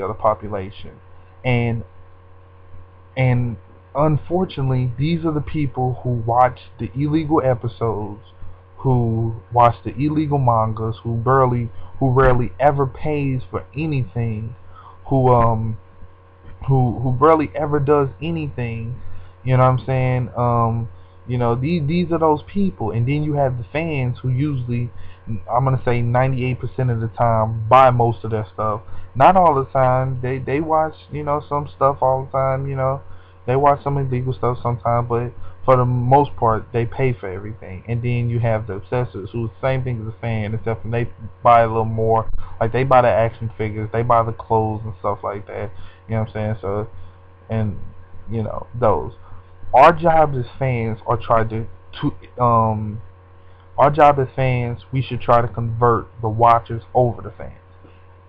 of the population, and and unfortunately, these are the people who watch the illegal episodes, who watch the illegal mangas, who rarely ever pays for anything, who who barely ever does anything. You know what I'm saying? These are those people, and then you have the fans who usually, I'm gonna say 98% of the time, buy most of their stuff. Not all the time. They watch some stuff all the time. They watch some illegal stuff sometimes, but for the most part, they pay for everything. And then you have the obsessors, who the same thing as a fan, except for they buy a little more. Like they buy the action figures, they buy the clothes and stuff like that. You know what I'm saying? So, and those. Our job as fans are try to our job as fans, we should try to convert the watchers over the fans.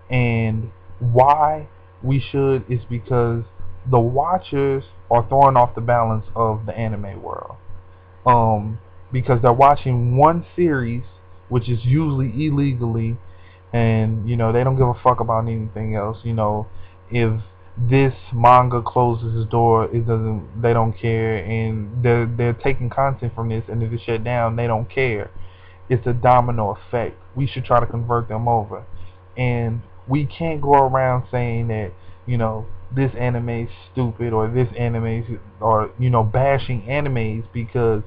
And why we should is because the watchers are throwing off the balance of the anime world. Because they're watching one series, which is usually illegally, and they don't give a fuck about anything else. If this manga closes its door, they don't care, and they're taking content from this, and if it's shut down, they don't care. It's a domino effect. We should try to convert them over, and we can't go around saying that this anime is stupid, or this anime is, or bashing animes, because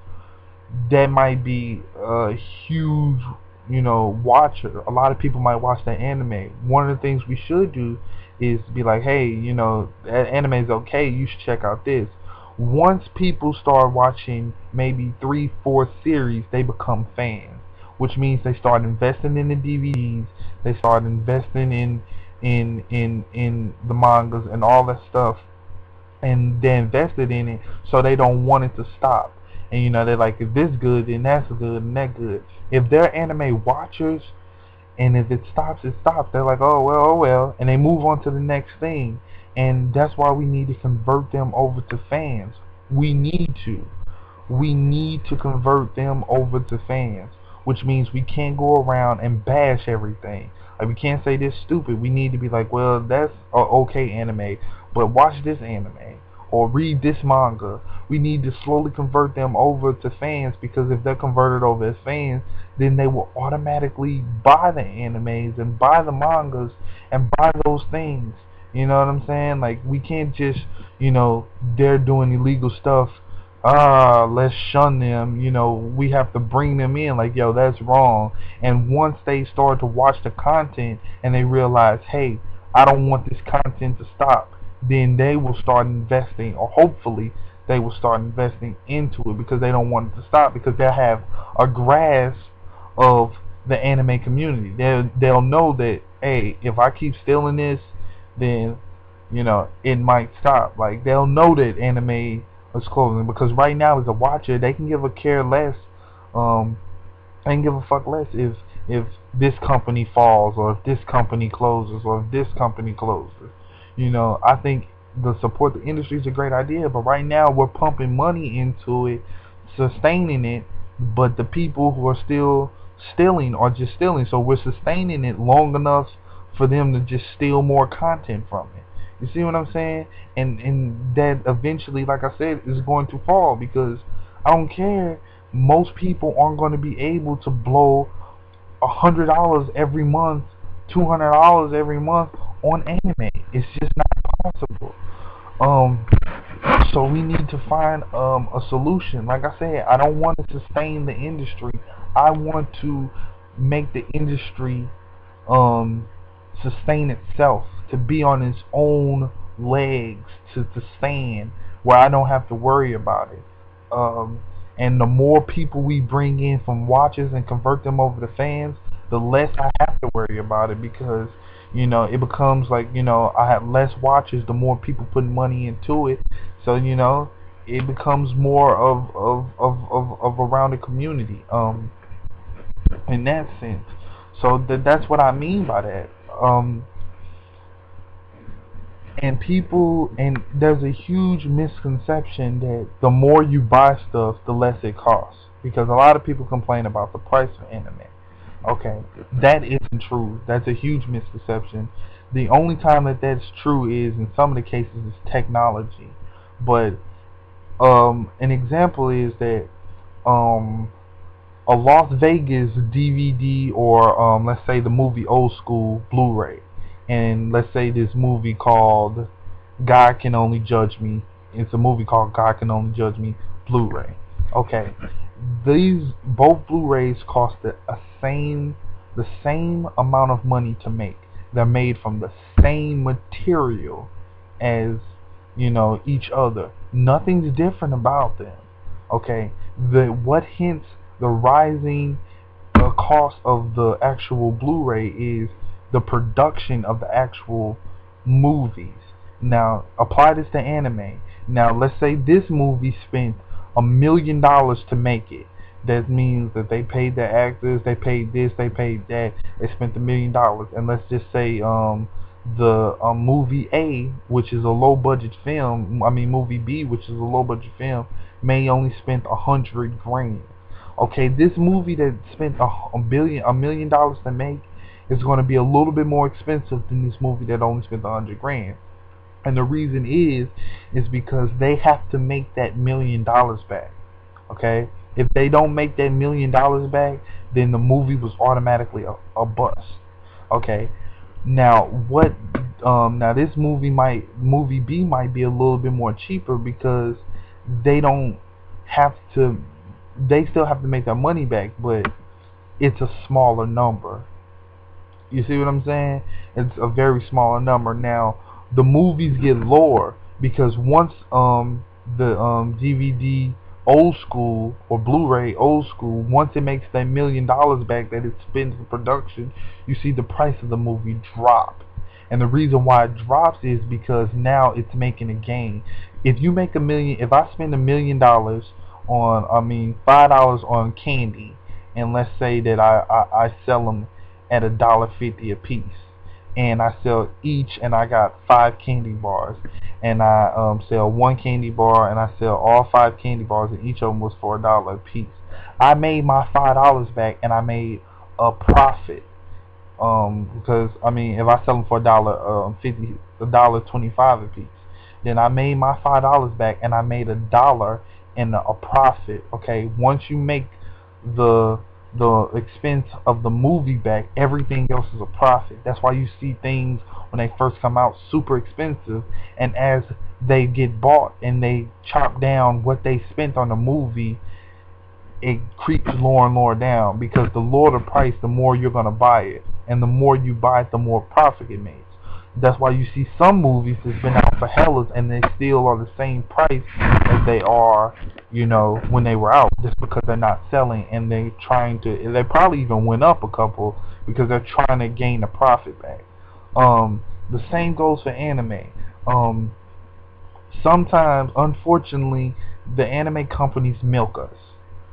that might be a huge, watcher. A lot of people might watch that anime. One of the things we should do is be like, hey, that anime is okay. You should check out this. Once people start watching maybe 3, 4 series, they become fans, which means they start investing in the DVDs. They start investing in the mangas and all that stuff, and they invested in it, so they don't want it to stop. And they're like, if this good, then that's good, and that good. If they're anime watchers, and if it stops, it stops. They're like, oh well, and they move on to the next thing. And that's why we need to convert them over to fans. We need to. We need to convert them over to fans, which means we can't go around and bash everything. Like, we can't say this stupid. We need to be like, well, that's a okay anime, but watch this anime or read this manga. We need to slowly convert them over to fans, because if they're converted over as fans, then they will automatically buy the animes and buy the mangas and buy those things. You know what I'm saying? Like, we can't just, they're doing illegal stuff, let's shun them. We have to bring them in, like, yo, that's wrong. And once they start to watch the content and they realize, hey, I don't want this content to stop, then they will start investing, or hopefully they will start investing into it, because they don't want it to stop, because they'll have a grasp of the anime community. They'll know that, hey, if I keep stealing this, then it might stop. Like, they'll know that anime is closing, because right now as a watcher, they can give a care less, they can give a fuck less if this company falls, or if this company closes, or if this company closes. I think the support the industry is a great idea, but right now we're pumping money into it, sustaining it, but the people who are still stealing are just stealing. So we're sustaining it long enough for them to just steal more content from it. You see what I'm saying? And that eventually, like I said, is going to fall, because I don't care. Most people aren't going to be able to blow $100 every month, $200 every month on anime. It's just not possible. Um, so we need to find a solution. Like I said, I don't want to sustain the industry. I want to make the industry sustain itself, to be on its own legs, to stand where I don't have to worry about it. And the more people we bring in from watchers and convert them over to fans, the less I have to worry about it, because it becomes like, I have less watchers, the more people putting money into it. So it becomes more of a rounded community, in that sense. So that's what I mean by that. And there's a huge misconception that the more you buy stuff, the less it costs, because a lot of people complain about the price of anime. Okay, that isn't true. That's a huge misconception. The only time that that's true is in some of the cases is technology. But an example is that um, a Las Vegas DVD, or let's say the movie Old School Blu-ray, and let's say this movie called God Can Only Judge Me. It's a movie called God Can Only Judge Me Blu-ray. Okay, these both Blu-rays cost the same amount of money to make. They're made from the same material as, each other. Nothing's different about them. Okay, what hints the rising cost of the actual Blu-ray is the production of the actual movies. Now, apply this to anime. Now, let's say this movie spent $1 million to make it. That means that they paid the actors, they paid this, they paid that, they spent $1 million. And let's just say the movie A, which is a low budget film, movie B, which is a low budget film, may only spent 100 grand. Okay, this movie that spent $1 million to make is going to be a little bit more expensive than this movie that only spent 100 grand. And the reason is because they have to make that $1 million back. Okay, if they don't make that $1 million back, then the movie was automatically a bust. Okay, now now this movie B might be a little bit more cheaper because they don't have to. They still have to make their money back, but it's a smaller number. You see what I'm saying? It's a very smaller number. Now, the movies get lower because once the DVD Old School or Blu-ray Old School, once it makes that $1 million back that it spends for production, you see the price of the movie drop. And the reason why it drops is because now it's making a gain. If you make if I spend $1 million on, $5 on candy, and let's say that I sell them at $1.50 a piece, and I sell each, and I got 5 candy bars, and I sell 1 candy bar, and I sell all 5 candy bars, and each of them was for $1 a piece. I made my $5 back, and I made a profit. Because if I sell them for $1.25 a piece, then I made my $5 back, and I made $1 in a profit. Okay, once you make the expense of the movie back, everything else is a profit. That's why you see things when they first come out super expensive, and as they get bought and they chop down what they spent on the movie, it creeps lower and lower down, because the lower the price, the more you're going to buy it, and the more you buy it, the more profit it makes. That's why you see some movies that's been out for hellas and they still are the same price as they are, when they were out, just because they're not selling, and they probably even went up a couple because they're trying to gain a profit back. The same goes for anime. Sometimes, unfortunately, the anime companies milk us.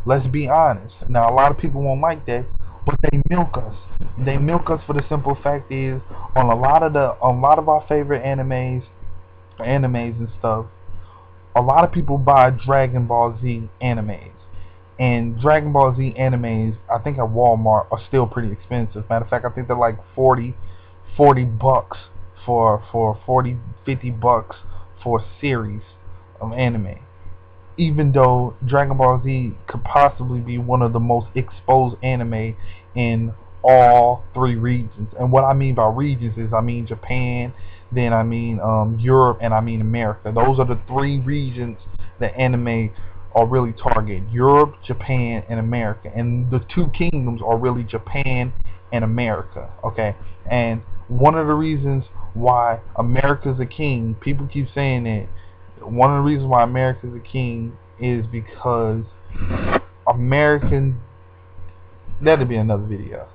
Let's be honest. Now, a lot of people won't like that, but they milk us. They milk us for the simple fact is, on a lot of our favorite animes and stuff, a lot of people buy Dragon Ball Z animes. And Dragon Ball Z animes, I think at Walmart, are still pretty expensive. Matter of fact, I think they're like $40 for $50 for a series of anime. Even though Dragon Ball Z could possibly be one of the most exposed anime in all 3 regions. And what I mean by regions is, Japan, then Europe, and America. Those are the 3 regions that anime are really targeted: Europe, Japan, and America. And the 2 kingdoms are really Japan and America. Okay, and one of the reasons why America's a king, people keep saying that. One of the reasons why America's a king is because that'll be another video.